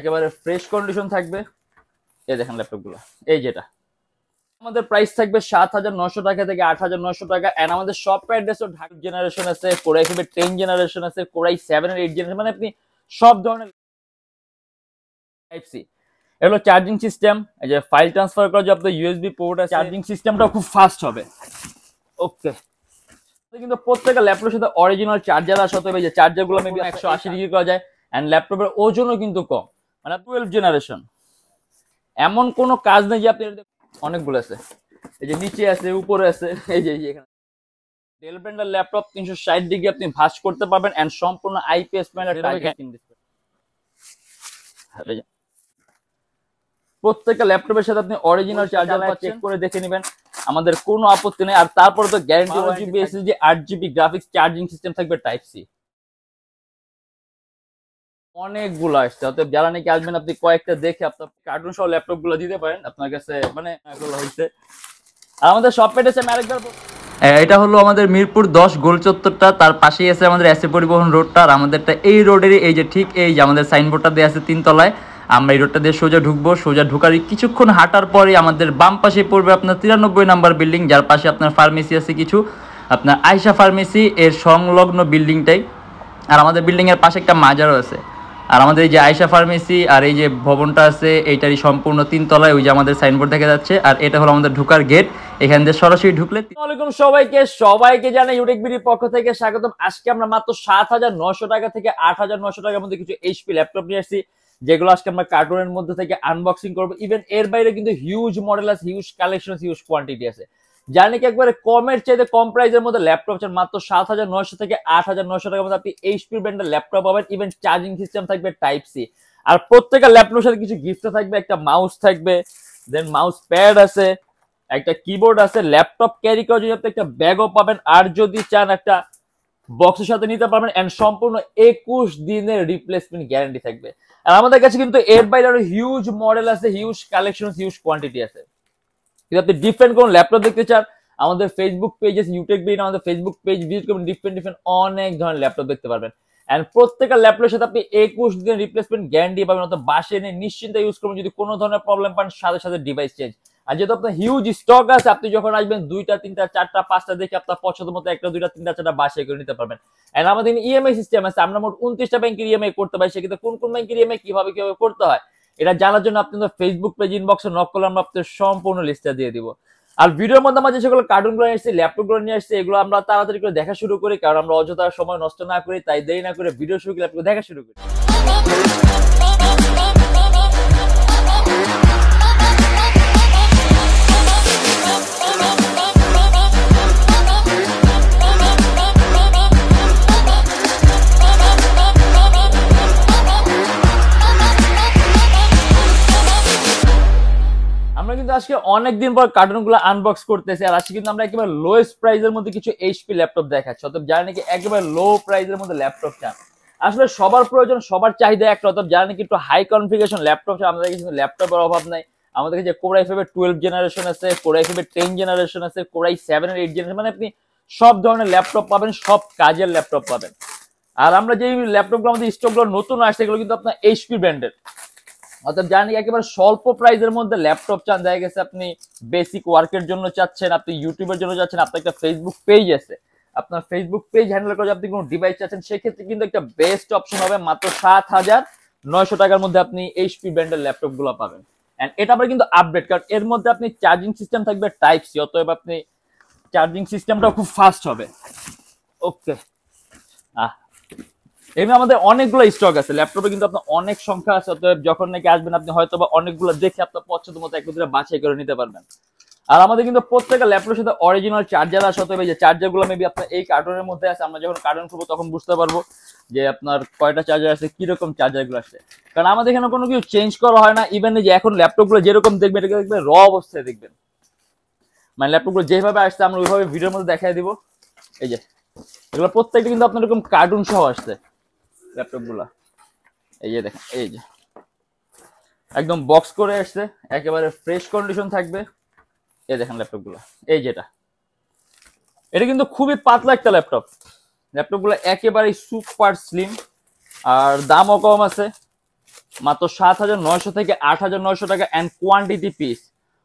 একেবারে fresh condition থাকবে। এই দেখেন ল্যাপটপগুলো, এই যেটা আমাদের প্রাইস থাকবে ৭,৯০০ টাকা থেকে ৮,৯০০ টাকা। এন্ড আমাদের সব অ্যাড্রেসও ঢাকা জেনারেশন আছে, কোরাই 5 10 জেনারেশন আছে, কোরাই 7 এর 8 জেনারেশন, মানে আপনি সব ধরনের টাইপ সি। এগুলো চার্জিং সিস্টেম, এই যে ফাইল ট্রান্সফার করার জন্য আপনার ইউএসবি পোর্ট আছে, চার্জিং সিস্টেমটাও খুব ফাস্ট হবে। ওকে, কিন্তু প্রত্যেকটা ল্যাপটপের সাথে অরিজিনাল চার্জার আসে, অতএব এই যে চার্জারগুলো মেবি 180 ডিগ্রি করা যায়। এন্ড ল্যাপটপের ওজনও কিন্তু কম, মানে 12 জেনারেশন। এমন কোনো কাজ নেই যে আপনি অনেকগুলো আছে, এই যে নিচে আছে, উপরে আছে, এই যে এখানে ডেল ব্র্যান্ডের ল্যাপটপ 360 ডিগ্রি আপনি ভাঁজ করতে পারবেন এন্ড সম্পূর্ণ আইপিএস প্যানেল। প্রত্যেকটা ল্যাপটপের সাথে আপনি অরিজিনাল চার্জার চেক করে দেখে নেবেন, আমাদের কোনো আপত্তি নেই। আর তারপরে তো guarantee 8GB SSD 8GB graphics, charging system থাকবে টাইপ সি। অনেকগুলো আসছে, অতএব যারা নাকি আসবেন আপনি কয়েকটা দেখে আপনার কার্টুন সহ ল্যাপটপ গুলো দিতে পারেন আপনার কাছে, মানে এগুলো হইছে। আর আমাদের শপ পেজ আরেকবার, এটা হলো আমাদের মিরপুর 10 গোল চত্বরটা, তার পাশেই আছে আমাদের এসএ পরিবহন রোডটা। আর আমাদেরটা এই রোডেরই, এই যে ঠিক এই যে আমাদের সাইনবোর্ডটা দেওয়া আছে 3 তলায়। আমরা এই রোডটা দিয়ে সোজা ঢুকবো, সোজা ঢুকার কিছুক্ষণ হাঁটার পরে আমাদের বাম পাশে পড়বে আপনার 93 নাম্বার বিল্ডিং, যার পাশে আপনার ফার্মেসি আছে কিছু, আপনার আয়শা ফার্মেসি এর সংলগ্ন বিল্ডিংটাই। আর আমাদের বিল্ডিং এর পাশে একটা মাজারও আছে। আর আমাদের এই যে আয়শা ফার্মেসি আর এই যে ভবনটা আছে এইটারই সম্পূর্ণ 3 তলায়, ওই যে আমাদের সাইনবোর্ড দেখা যাচ্ছে। আর এটা হলো আমাদের ঢোকার গেট, এখান দিয়ে সরাসরি ঢুকলে। আসসালামু আলাইকুম সবাইকে জানাই ইউটেক বিডির পক্ষ থেকে স্বাগতম। আজকে আমরা মাত্র ৭,৯০০ টাকা থেকে ৮,৯০০ টাকার মধ্যে কিছু এইচপি ল্যাপটপ নিয়ে আসছি, যেগুলো আজকে আমরা কার্টুনের মধ্যে থেকে আনবক্সিং করবো। ইভেন এর বাইরে কিন্তু হিউজ মডেল আছে, হিউজ কালেকশন, হিউজ কোয়ান্টিটি আছে। জানি কি একবারে কমের চাইতে কম প্রাইসের মধ্যে ল্যাপটপ চান, মাত্র ৭,৯০০ থেকে ৮,৯০০ টাকার মধ্যে আপনি এইচপি ব্র্যান্ডের ল্যাপটপ পাবেন। ইভেন চার্জিং সিস্টেম থাকবে টাইপ সি। আর প্রত্যেকটা ল্যাপটপের সাথে কিছু গিফট থাকবে, একটা মাউস থাকবে, দেন মাউস প্যাড আছে, একটা কিবোর্ড আছে, ল্যাপটপ ক্যারি করার জন্য আপনি একটা ব্যাগও পাবেন। আর যদি চান একটা বক্সের সাথে নিতে পারবেন। এন্ড সম্পূর্ণ 21 দিনের রিপ্লেসমেন্ট গ্যারান্টি থাকবে। আর আমাদের কাছে কিন্তু এর বাইরে আরো হিউজ মডেল আছে, হিউজ কালেকশন, হিউজ কোয়ান্টিটি আছে। যদি আপনি ডিফারেন্ট কোন ল্যাপটপ দেখতে চান, আমাদের ফেসবুক পেজ আছে ইউটেক বিডি, আমাদের ফেসবুক পেজ ভিজিট করবেন, ডিফারেন্ট অনেক ধরনের ল্যাপটপ দেখতে পারবেন। এন্ড প্রত্যেকটা ল্যাপটপের সাথে আপনি 21 দিনের রিপ্লেসমেন্ট গ্যারান্টি পাবেন, অর্থাৎ বাসে এনে নিশ্চিন্তে ইউজ করবেন। যদি কোনো ধরনের প্রবলেম পান, সাথে সাথে ডিভাইস চেঞ্জ। আর যেহেতু আপনার হিউজ স্টক আছে, আপনি যখন আসবেন 2টা 3টা 4টা 5টা দেখে আপনার পছন্দ মতো 1টা 2টা 3টা 4টা বাসে করে নিতে পারবেন। এন্ড আমাদের ইএমআই সিস্টেম আছে, আমরা মোট 29টা ব্যাংকের ইএমআই করতে পারি। সেক্ষেত্রে কোন কোন ব্যাংকের ইএমআই কিভাবে করতে হয় এটা জানার জন্য আপনি ফেসবুক পেজ ইনবক্সে নক করলে আমরা আপনাদের সম্পূর্ণ লিস্টটা দিয়ে দিব। আর ভিডিওর মধ্যে আমরা যে সকল কার্টুনগুলো নিয়ে আসছি, ল্যাপটপগুলো নিয়ে আসছি, এগুলো আমরা তাড়াতাড়ি করে দেখা শুরু করি, কারণ আমরা অযথা সময় নষ্ট না করি। তাই দেরি না করে ভিডিও শুরু করে ল্যাপটপ দেখা শুরু করি। আমরা কিন্তু আজকে অনেকদিন পর কার্টুনগুলো আনবক্স করতেছি। আর আজকে কিন্তু আমরা একেবারে লোয়েস্ট প্রাইসের মধ্যে কিছু এইচপি ল্যাপটপ দেখাচ্ছি, অতএব যারা নাকি একেবারে লো প্রাইসের মধ্যে ল্যাপটপ চান, আসলে সবার প্রয়োজন, সবার চাহিদা একটা, অতএব যারা নাকি একটু হাই কনফিগারেশন ল্যাপটপ চান, আমাদের কিন্তু ল্যাপটপের অভাব নাই। আমাদের কাছে কোরাই 5 12 জেনারেশন আছে, কোরাই 5 10 জেনারেশন আছে, কোরাই 7 এর 8 জেনারেশন, মানে আপনি সব ধরনের ল্যাপটপ পাবেন, সব কাজের ল্যাপটপ পাবেন। আর আমরা যে ল্যাপটপগুলো আমাদের স্টকগুলো নতুন আসছে, এগুলো কিন্তু আপনার এইচপি ব্র্যান্ডের। অর্থাৎ জানি একেবারে স্বল্প প্রাইসের মধ্যে ল্যাপটপ চান, দেখা গেছে আপনি বেসিক ওয়ার্কের জন্য চাচ্ছেন, আপনি ইউটিউবের জন্য চাচ্ছেন, আপনার একটা ফেসবুক পেজ আছে, আপনার ফেসবুক পেজ হ্যান্ডেল করে আপনি কোনো ডিভাইস চাচ্ছেন, সেক্ষেত্রে কিন্তু একটা বেস্ট অপশন হবে। মাত্র ৭,৯০০ টাকার মধ্যে আপনি এইচপি ব্র্যান্ডের ল্যাপটপ গুলো পাবেন। এন্ড এটা আবার কিন্তু আপডেট, কারণ এর মধ্যে আপনি চার্জিং সিস্টেম থাকবে টাইপ সি, অতএব আপনি চার্জিং সিস্টেমটাও খুব ফাস্ট হবে। ওকে, এমনি আমাদের অনেকগুলো স্টক আছে ল্যাপটপে, কিন্তু আপনার অনেক সংখ্যা আছে, অতএব যখন নাকি আসবেন আপনি হয়তো বা অনেকগুলো দেখে আপনার পছন্দ মতো এক দুটো বাছাই করে নিতে পারবেন। আর আমাদের কিন্তু প্রত্যেকটা ল্যাপটপের সাথে অরিজিনাল চার্জার আছে, অতএব এই যে চার্জার গুলো মেবি আপনার এই কার্টুনের মধ্যে আছে। আমরা যখন কার্টুন খুলবো তখন বুঝতে পারবো যে আপনার কয়টা চার্জার আছে, কিরকম চার্জার গুলো আছে, কারণ আমাদের এখানে কোনো কিছু চেঞ্জ করা হয় না। ইভেন যে এখন ল্যাপটপ গুলো যেরকম দেখবেন, এটাকে দেখবেন র অবস্থায় দেখবেন, মানে ল্যাপটপ গুলো যেভাবে আসছে আমরা ওইভাবে ভিডিওর মধ্যে দেখাই দিব। এই যে এগুলো প্রত্যেকটা কিন্তু আপনার এরকম কার্টুন সহ আসছে ল্যাপটপ গুলা, এই যে দেখেন, এই যে একদম বক্স করে আসছে, একেবারে ফ্রেশ কন্ডিশন থাকবে। এই দেখেন ল্যাপটপ গুলা, এই যেটা এটা কিন্তু খুবই পাতলা একটা ল্যাপটপ। ল্যাপটপ গুলো একেবারে সুপার স্লিম, আর দামও কম আছে। মাত্র 7,900 থেকে 8,900 টাকা এন্ড কোয়ান্টিটি পিস।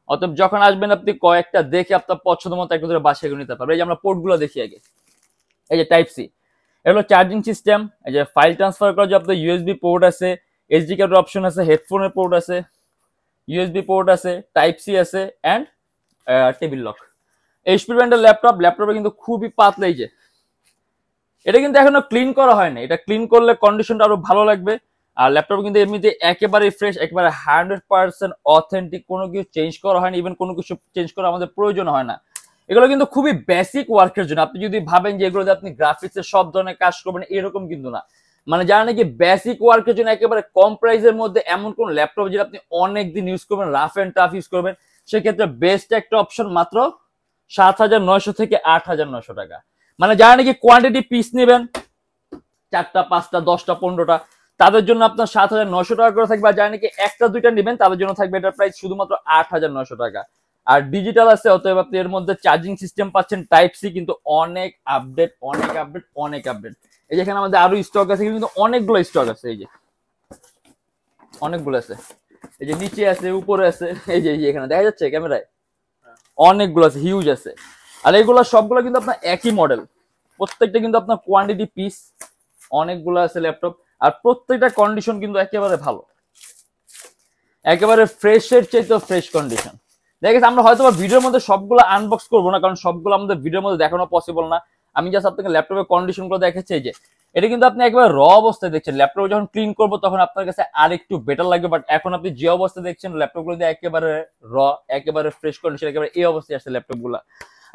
অতএব যখন আসবেন আপনি কয়েকটা দেখে আপনার পছন্দ মতো একটা ধরে বাসায় নিতে পারবেন। এই যে আমরা পোর্টগুলো দেখি আগে, এই যে টাইপ সি, এগুলো চার্জিং সিস্টেম। এই যে ফাইল ট্রান্সফার করার জন্য আপনার ইউএসবি পোর্ট আছে, এইচডি কার্ডের অপশন আছে, হেডফোনের পোর্ট আছে, ইউএসবি পোর্ট আছে, টাইপ সি আছে এন্ড টেবিল লক। এইচপি ব্র্যান্ডের ল্যাপটপে কিন্তু খুবই পাতলা। এই যে এটা কিন্তু এখনো ক্লিন করা হয় না, এটা ক্লিন করলে কন্ডিশনটা আরো ভালো লাগবে। আর ল্যাপটপ কিন্তু এমনিতে একেবারে ফ্রেশ, একেবারে 100% অথেন্টিক, কোনো কিছু চেঞ্জ করা হয়নি, ইভেন কোনো কিছু চেঞ্জ করা আমাদের প্রয়োজন হয় না। এগুলো কিন্তু খুবই বেসিক ওয়ার্কের জন্য। আপনি যদি ভাবেন যে এগুলোতে আপনি গ্রাফিক্সের সব ধরনের কাজ করবেন, এরকম কিন্তু না। মানে যারা নাকি বেসিক ওয়ার্কের জন্য একেবারে কম প্রাইসের মধ্যে এমন কোন ল্যাপটপ যেটা আপনি অনেক দিন ইউজ করবেন, রাফ এন্ড টাফ ইউজ করবেন, সেক্ষেত্রে বেস্ট একটা অপশন মাত্র 7,900 থেকে 8,900 টাকা। মানে যারা নাকি কোয়ান্টিটি পিস নেবেন 4টা 5টা 10টা 15টা, তাদের জন্য আপনার 7,900 টাকা করে থাকবে। আর যারা নাকি 1টা 2টা নেবেন তাদের জন্য থাকবে এটার প্রাইস শুধুমাত্র 8,900 টাকা। আর ডিজিটাল আছে, অতএব আপনি এর মধ্যে চার্জিং সিস্টেম পাচ্ছেন টাইপ সি, কিন্তু অনেক আপডেট অনেক আপডেট অনেক আপডেট। এই যে এখানে আমাদের আরো স্টক আছে, কিন্তু অনেকগুলো স্টক আছে। এই যে অনেকগুলো আছে, এই যে নিচে আছে, উপরে আছে, এই যে এখানে দেখা যাচ্ছে ক্যামেরায় অনেকগুলো আছে, হিউজ আছে। আর এগুলো সবগুলো কিন্তু আপনার একই মডেল, প্রত্যেকটা কিন্তু আপনার কোয়ান্টিটি পিস, অনেকগুলো আছে ল্যাপটপ। আর প্রত্যেকটা কন্ডিশন কিন্তু একেবারে ভালো, একেবারে ফ্রেশের চাইতে ফ্রেশ কন্ডিশন। দেখা গেছে আমরা হয়তো ভিডিওর মধ্যে সবগুলো আনবক্স করবো না, কারণ সবগুলো আমাদের ভিডিওর মধ্যে দেখানো পসিবল না। আমি জাস্ট আপনাকে ল্যাপটপের কন্ডিশন গুলো দেখাচ্ছি। এই যে এটা কিন্তু আপনি একেবারে র অবস্থায় দেখছেন, ল্যাপটপ যখন ক্লিন করবো তখন আপনার কাছে আর একটু বেটার লাগবে। বাট এখন আপনি যে অবস্থায় দেখছেন ল্যাপটপ গুলো একেবারে র, একেবারে ফ্রেশ কন্ডিশন, একেবারে এই অবস্থায় আসছে ল্যাপটপ গুলা।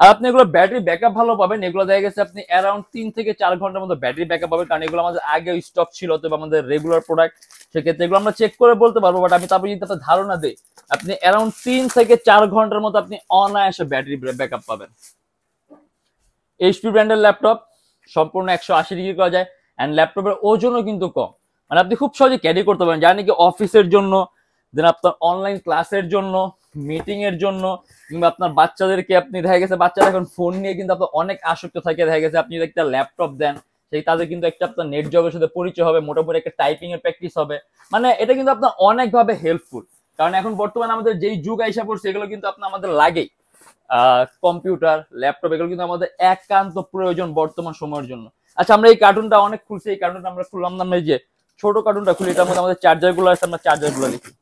আর আপনি এগুলো ব্যাটারি ব্যাকআপ ভালো পাবেন। এগুলো দেখা গেছে আপনি অ্যারাউন্ড 3 থেকে 4 ঘন্টার মতো ব্যাটারি ব্যাকআপ পাবেন, কারণ এগুলো আমাদের আগে স্টক ছিল, তবে আমাদের রেগুলার প্রোডাক্ট, সেক্ষেত্রে এগুলো আমরা চেক করে বলতে পারবো। বাট আমি তারপর যদি আপনার ধারণা দিই, আপনি অ্যারাউন্ড 3 থেকে 4 ঘন্টার মতো আপনি অনায়াসে ব্যাটারি ব্যাকআপ পাবেন। এইচপি ব্র্যান্ডের ল্যাপটপ, সম্পূর্ণ 180 ডিগ্রি করা যায় এন্ড ল্যাপটপের ওজনও কিন্তু কম। মানে আপনি খুব সহজে ক্যারি করতে পারেন, যা নাকি অফিসের জন্য, দেন আপনার অনলাইন ক্লাসের জন্য, মিটিং এর জন্য, কিংবা আপনার বাচ্চাদেরকে আপনি দেখা গেছে বাচ্চারা এখন ফোন নিয়ে কিন্তু আপনার অনেক আসক্ত থাকে, দেখা গেছে আপনি একটা ল্যাপটপ দেন, সেই তাদের কিন্তু একটা আপনার নেট জবের সাথে পরিচয় হবে, মোটামুটি একটা টাইপিং এর প্র্যাকটিস হবে। মানে এটা কিন্তু আপনার অনেকভাবে হেল্পফুল, কারণ এখন বর্তমানে আমাদের যেই যুগ আইসা পড়ছে, এগুলো কিন্তু আপনার আমাদের লাগেই। কম্পিউটার, ল্যাপটপ, এগুলো কিন্তু আমাদের একান্ত প্রয়োজন বর্তমান সময়ের জন্য। আচ্ছা, আমরা এই কার্টুনটা অনেক খুলছি, এই কার্টুনটা আমরা খুললাম না, এই যে ছোট কার্টুনটা খুলি, এটার মধ্যে আমাদের চার্জার গুলো আছে, আমরা চার্জার গুলো লিখি।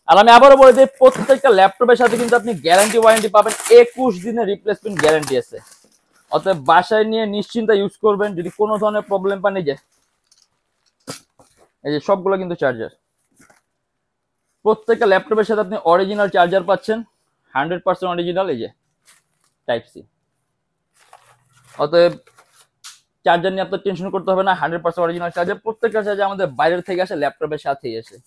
আর আমি আবারও বলে দিই, প্রত্যেকটা ল্যাপটপের সাথে কিন্তু আপনি গ্যারান্টি ওয়ারেন্টি পাবেন, 21 দিনের রিপ্লেসমেন্ট গ্যারান্টি আছে। অতএব বাসায় নিয়ে নিশ্চিন্তে ইউজ করবেন, যদি কোনো ধরনের প্রবলেম পান। এই যে সবগুলো কিন্তু চার্জার, প্রত্যেকটা ল্যাপটপের সাথে আপনি অরিজিনাল চার্জার পাচ্ছেন, 100% অরিজিনাল। এই যে টাইপ সি, অতএব চার্জার নিয়ে আপনার টেনশন করতে হবে না, 100% অরিজিনাল চার্জার। প্রত্যেকটা চার্জার আমাদের বাইরের থেকে আসে, ল্যাপটপের সাথেই আসে।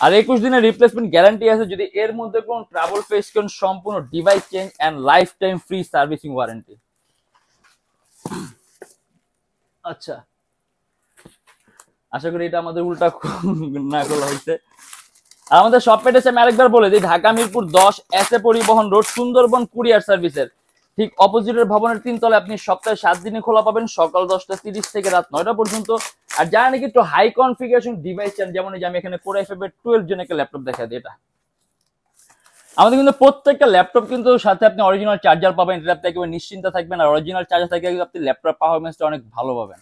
আর 21 দিনের রিপ্লেসমেন্ট গ্যারান্টি আছে। যদি এর মধ্যে কোনো ট্রাবল ফেস করেন, সম্পূর্ণ device change and life time free servicing warranty. আচ্ছা, আশা করি এটা আমাদের উল্টা না করা হয়েছে। আর আমাদের শপ অ্যাড্রেস আমি আরেকবার বলে দিই, ঢাকা মিরপুর 10 এস এ পরিবহন রোড, সুন্দরবন কুরিয়ার সার্ভিসের ঠিক অপোজিটের ভবনের 3 তলায়। আপনি সপ্তাহে 7 দিনে খোলা পাবেন, সকাল 10টা 30 থেকে রাত 9টা পর্যন্ত। আর যারা নাকি একটু হাই কনফিগারেশন ডিভাইস চান, যেমন এই যে আমি এখানে Core i5 এর 12 জেন একটা ল্যাপটপ দেখা দিই, এটা আমাদের কিন্তু প্রত্যেকটা ল্যাপটপ কিন্তু সাথে আপনি অরিজিনাল চার্জার পাবেন, এটা আপনি একেবারে নিশ্চিন্ত থাকবেন। আর অরিজিনাল চার্জার থেকে আপনি ল্যাপটপ পারফরম্যান্সটা অনেক ভালো পাবেন।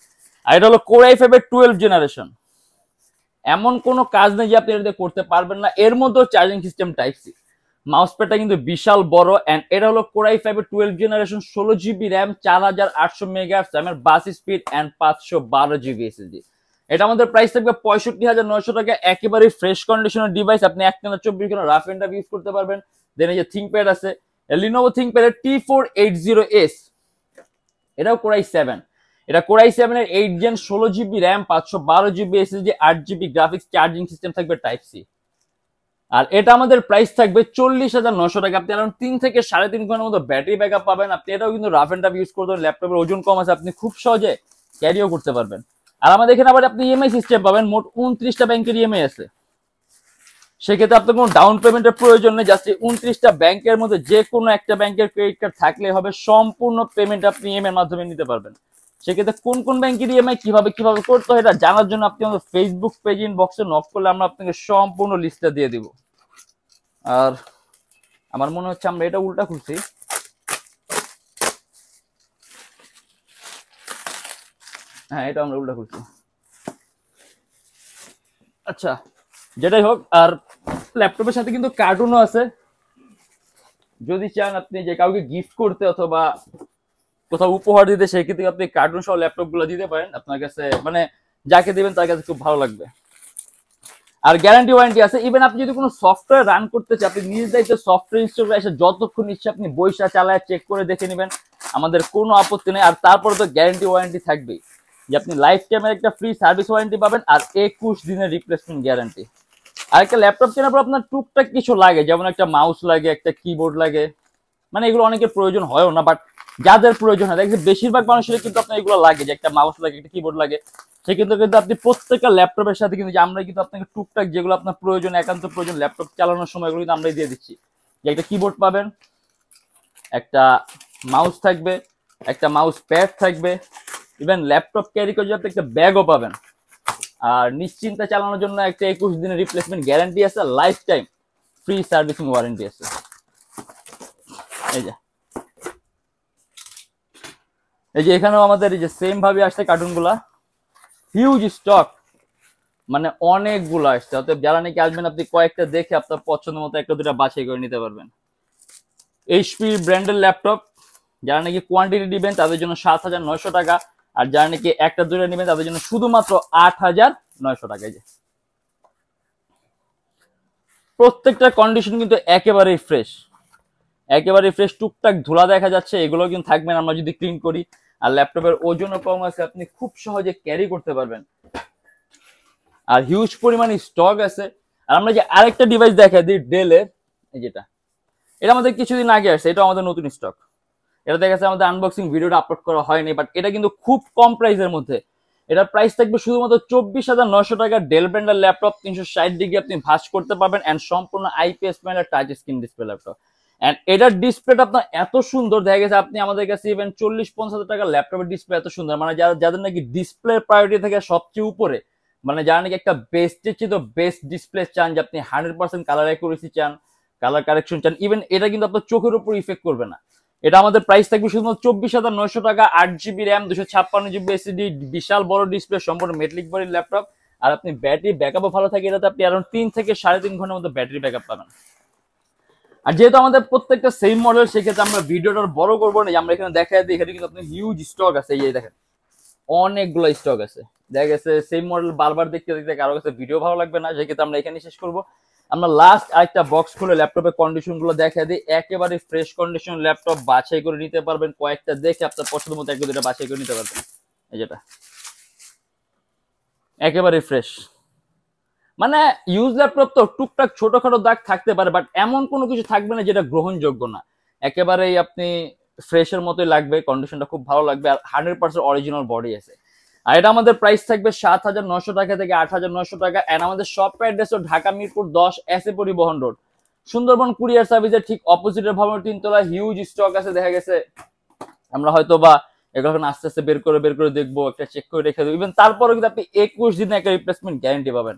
আর এটা হলো Core i5 এর 12 জেনারেশন, এমন কোনো কাজ নেই যে আপনি এটা করতে পারবেন না। এর মধ্যে charging system type C, mouse প্যাডটা কিন্তু বিশাল বড় এন্ড এটা হলো Core i5 এর 12 জেনারেশন, 16GB RAM, 4800 মেগাহার্টজ এর বাস স্পিড এন্ড 512GB SSD। এটা আমাদের প্রাইস থাকবে 65,900 টাকা, একেবারে ফ্রেশ কন্ডিশনের ডিভাইস। আপনি একটানা 24 ঘন্টা রাফ এন্ড টাফ ইউজ করতে পারবেন। দেন এই যে থিংকপ্যাড আছে, Lenovo ThinkPad এর T480S, এটাও Core i7, এটা Core i7 এর 8 gen, 16GB RAM, 512GB SSD, 8GB graphics, charging system থাকবে টাইপ সি। আর এটা আমাদের প্রাইস থাকবে 40,900 টাকা। আপনি আরাউন্ড 3 থেকে 3.5 ঘন্টার মতো ব্যাটারি ব্যাকআপ পাবেন। আপনি এটাও কিন্তু রাফ এন্ড টাফ ইউজ করতে পারেন, ল্যাপটপের ওজন কম আছে, আপনি খুব সহজে ক্যারিও করতে পারবেন। আর আমাদের এখানে আবার আপনি ইএমআই সিস্টেম পাবেন, মোট 29টা ব্যাংকের ইএমআই আছে। সেক্ষেত্রে আপনার কোনো ডাউন পেমেন্টের প্রয়োজন নেই, জাস্ট 29টা ব্যাংকের মধ্যে যে কোনো একটা ব্যাংকের ক্রেডিট কার্ড থাকলে হবে, সম্পূর্ণ পেমেন্ট আপনি ইএমআই এর মাধ্যমে নিতে পারবেন। সেক্ষেত্রে কোন কোন ব্যাংকের ইএমআই কিভাবে কিভাবে করতে হয় এটা জানার জন্য আপনি আমাদের ফেসবুক পেজ ইনবক্সে নক করলে আমরা আপনাকে সম্পূর্ণ লিস্টটা দিয়ে দিব। আর আমার মনে হচ্ছে আমরা এটা উল্টা খুলছি। হ্যাঁ, এটা আমরা উল্টা খুলছি। আচ্ছা, যেটাই হোক, আর ল্যাপটপের সাথে কিন্তু কার্টুনও আছে। যদি চান আপনি যে কাউকে গিফট করতে অথবা কোথাও উপহার দিতে, সেক্ষেত্রে আপনি কার্টুন সহ ল্যাপটপ গুলো দিতে পারেন। আপনার কাছে মানে যাকে দিবেন তার কাছে খুব ভালো লাগবে। আর গ্যারান্টি ওয়ারেন্টি আছে। ইভেন আপনি যদি কোনো সফটওয়্যার রান করতে চান, আপনি নিজ দায়িত্বে সফটওয়্যার ইনস্টল করে এসে যতক্ষণ ইচ্ছে আপনি বইসা চালায় চেক করে দেখে নেবেন, আমাদের কোনো আপত্তি নেই। আর তারপরে তো গ্যারান্টি ওয়ারেন্টি থাকবেই, যে আপনি লাইফ টাইমের একটা ফ্রি সার্ভিস ওয়ারেন্টি পাবেন আর 21 দিনের রিপ্লেসমেন্ট গ্যারান্টি। আর একটা ল্যাপটপ কেনার পর আপনার টুকটাক কিছু লাগে, যেমন একটা মাউস লাগে, একটা কিবোর্ড লাগে। মানে এগুলো অনেকের প্রয়োজন হয়ও না, বাট যাদের প্রয়োজন হয়, দেখবেন বেশিরভাগ মানুষের কিন্তু আপনার এগুলো লাগে, যে একটা মাউস লাগে, একটা কিবোর্ড লাগে। সেক্ষেত্রে কিন্তু আপনি প্রত্যেকটা ল্যাপটপের সাথে কিন্তু আমরা কিন্তু আপনাকে টুকটাক যেগুলো আপনার প্রয়োজন, একান্ত প্রয়োজন ল্যাপটপ চালানোর সময়, এগুলো কিন্তু আমরাই দিয়ে দিচ্ছি। যে একটা কিবোর্ড পাবেন, একটা মাউস থাকবে, একটা মাউস প্যাড থাকবে, ইভেন ল্যাপটপ ক্যারি করে আপনি একটা ব্যাগও পাবেন। আর নিশ্চিন্তে চালানোর জন্য একটা 21 দিনের রিপ্লেসমেন্ট গ্যারান্টি আছে, life time free servicing warranty আছে। এই যে এখানেও আমাদের এই যে সেম ভাবে আসছে কার্টুনগুলা, হিউজ স্টক, মানে অনেকগুলো আসছে। অতএব যারা নাকি আসবেন আপনি কয়েকটা দেখে আপনার পছন্দ মতো একটা দুটা বাছাই করে নিতে পারবেন। এইচপি ব্র্যান্ডের ল্যাপটপ যারা নাকি কোয়ান্টিটি দিবেন তাদের জন্য 7,900 টাকা, আর যারা নাকি একটা দুটো নেবেন তাদের জন্য শুধুমাত্র 8,900 টাকা। যে প্রত্যেকটা কন্ডিশন কিন্তু একেবারেই ফ্রেশ, একেবারে ফ্রেশ। টুকটাক ধুলা দেখা যাচ্ছে, এগুলো কিন্তু থাকবে না আমরা যদি ক্লিন করি। আর ল্যাপটপের ওজনও কম আছে, আপনি খুব সহজে ক্যারি করতে পারবেন। আর হিউজ পরিমাণে স্টক আছে। আর আমরা যে আরেকটা ডিভাইস দেখা দিই ডেলের, এই যেটা, এটা আমাদের কিছুদিন আগে আসছে, এটা আমাদের নতুন স্টক। এটা দেখা যাচ্ছে আমাদের আনবক্সিং ভিডিওটা আপলোড করা হয়নি, বাট এটা কিন্তু খুব কম প্রাইসের মধ্যে। এটার প্রাইস থাকবে শুধুমাত্র 24,900 টাকা। ডেল ব্র্যান্ডের ল্যাপটপ, 360 ডিগ্রি আপনি ভাঁজ করতে পারবেন, এন্ড সম্পূর্ণ IPS panel touch screen display laptop. And এটার ডিসপ্লেটা আপনার এত সুন্দর, দেখা গেছে আপনি আমাদের কাছে ইভেন 40-50 টাকা ল্যাপটপের ডিসপ্লে এত সুন্দর, মানে যাদের নাকি ডিসপ্লে প্রায়োরিটি থেকে সবচেয়ে উপরে, মানে যারা নাকি একটা বেস্টের চেয়ে তো বেস্ট ডিসপ্লে চান, যে আপনি 100% কালার অ্যাকুরেসি চান, কালার কারেকশন চান, ইভেন এটা কিন্তু আপনার চোখের উপর ইফেক্ট করবে না। এটা আমাদের প্রাইস থাকবে শুধুমাত্র 24,900 টাকা। 8GB র্যাম, 256GB এসএসডি, বিশাল বড় ডিসপ্লে, সম্পূর্ণ মেটালিক বডির ল্যাপটপ। আর আপনি ব্যাটারি ব্যাকআপও ভালো থাকে, এটাতে আপনি অ্যারাউন্ড 3 থেকে 3.5 ঘন্টার মতো ব্যাটারি ব্যাকআপ পাবেন। আর যেহেতু আমাদের প্রত্যেকটা সেম মডেল, সেক্ষেত্রে আমরা ভিডিওটা বড় করবো না, আমরা এখানে দেখাই দিই। এখানে কিন্তু আপনি হিউজ স্টক আছে, এই দেখেন অনেকগুলো স্টক আছে। দেখা গেছে সেম মডেল বারবার দেখতে দেখতে কারো কাছে ভিডিও ভালো লাগবে না, সেক্ষেত্রে আমরা এখানে শেষ করবো। আমরা লাস্ট আরেকটা বক্স খুলে ল্যাপটপের কন্ডিশন গুলো দেখা দিই। একেবারে ফ্রেশ কন্ডিশন ল্যাপটপ, বাছাই করে নিতে পারবেন, কয়েকটা দেখে আপনার পছন্দ মতো একটা দুটা বাছাই করে নিতে পারবেন। এই যেটা একেবারে ফ্রেশ, মানে ইউজ ল্যাপটপ তো টুকটাক ছোটখাটো দাগ থাকতে পারে, বাট এমন কোনো কিছু থাকবে না যেটা গ্রহণযোগ্য না। একেবারেই আপনি ফ্রেশের মতোই লাগবে, কন্ডিশনটা খুব ভালো লাগবে, আর 100% অরিজিনাল বডি আছে। আর এটা আমাদের প্রাইস থাকবে 7,900 টাকা থেকে 8,900 টাকা। এন্ড আমাদের shop address Dhaka Mirpur 10 SA পরিবহন রোড, সুন্দরবন কুরিয়ার সার্ভিসের ঠিক অপোজিটের ভবন 3 তলা। হিউজ স্টক আছে, দেখা গেছে আমরা হয়তো বা এগুলো আস্তে আস্তে বের করে দেখবো, একটা চেক করে রেখে দেবো। ইভেন তারপরে কিন্তু আপনি 21 দিনে একটা রিপ্লেসমেন্ট গ্যারান্টি পাবেন।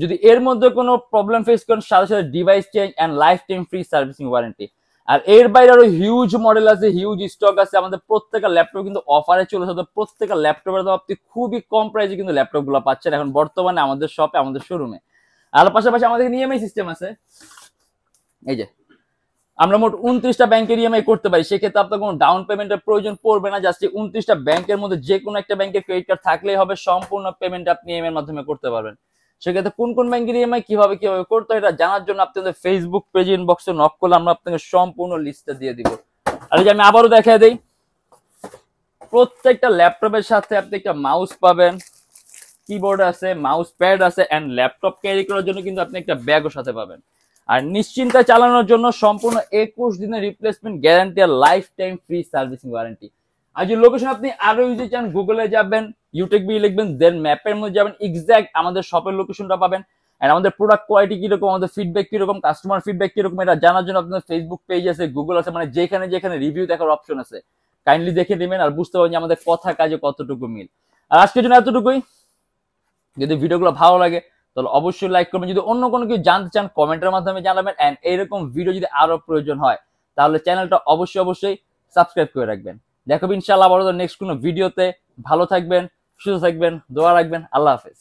যদি এর মধ্যে কোনো প্রবলেম ফেস করেন, সাথে সাথে device change and life time free servicing warranty. আর এর বাইরে আরো হিউজ মডেল আছে, হিউজ স্টক আছে। আমাদের প্রত্যেকটা ল্যাপটপ কিন্তু অফারে চলেছে, প্রত্যেকটা ল্যাপটপের দাম আপনি খুবই কম প্রাইসে কিন্তু ল্যাপটপ গুলো পাচ্ছেন এখন বর্তমানে আমাদের শপে, আমাদের শোরুমে। আর পাশাপাশি আমাদের ইএমআই সিস্টেম আছে। এই যে আমরা মোট 29টা ব্যাংকের ইএমআই করতে পারি, সেক্ষেত্রে আপনার কোনো ডাউন পেমেন্টের প্রয়োজন পড়বে না। জাস্ট 29টা ব্যাংকের মধ্যে যে কোনো একটা ব্যাংকের ক্রেডিট কার্ড থাকলেই হবে, সম্পূর্ণ পেমেন্ট আপনি ইএমআই এর মাধ্যমে করতে পারবেন। সেক্ষেত্রে কোন কোন ব্যাংকের ইএমআই কিভাবে কিভাবে করতে হয় এটা জানার জন্য আপনাদের ফেসবুক পেজ ইনবক্সে নক করলে আমরা আপনাকে সম্পূর্ণ লিস্টটা দিয়ে দিব। আর এই যে আমি আবারও দেখাই দেই, প্রত্যেকটা ল্যাপটপের সাথে আপনি একটা মাউস পাবেন, কিবোর্ড আছে, মাউস প্যাড আছে, এন্ড ল্যাপটপ ক্যারি করার জন্য কিন্তু আপনি একটা ব্যাগও সাথে পাবেন। আর নিশ্চিন্তে চালানোর জন্য সম্পূর্ণ 21 দিনের রিপ্লেসমেন্ট গ্যারান্টি আর life time free servicing warranty. আর যে লোকেশন আপনি আরো ইউজে চান, গুগলে যাবেন, ইউটেক বি লিখবেন, দেন ম্যাপের মধ্যে যাবেন, এক্সাক্ট আমাদের শপের লোকেশনটা পাবেন। আর আমাদের প্রোডাক্ট কোয়ালিটি কিরকম, আমাদের ফিডব্যাক কিরকম, কাস্টমার ফিডব্যাক কিরকম, এটা জানার জন্য আপনাদের ফেসবুক পেজ আছে, গুগল আছে, মানে যেখানে যেখানে রিভিউ দেখার অপশন আছে, কাইন্ডলি দেখে নেবেন আর বুঝতে পারবেন যে আমাদের কথা কাজে কতটুকু মিল। আর আজকের জন্য এতটুকুই। যদি ভিডিওগুলো ভালো লাগে তাহলে অবশ্যই লাইক করবেন। যদি অন্য কোনো কিছু জানতে চান কমেন্টের মাধ্যমে জানাবেন। এন্ড এইরকম ভিডিও যদি আরো প্রয়োজন হয় তাহলে চ্যানেলটা অবশ্যই সাবস্ক্রাইব করে রাখবেন। দেখো ইনশাআল্লাহ আবার নেক্সট কোনো ভিডিওতে। ভালো থাকবেন, সুস্থ থাকবেন, দোয়া রাখবেন। আল্লাহ হাফেজ।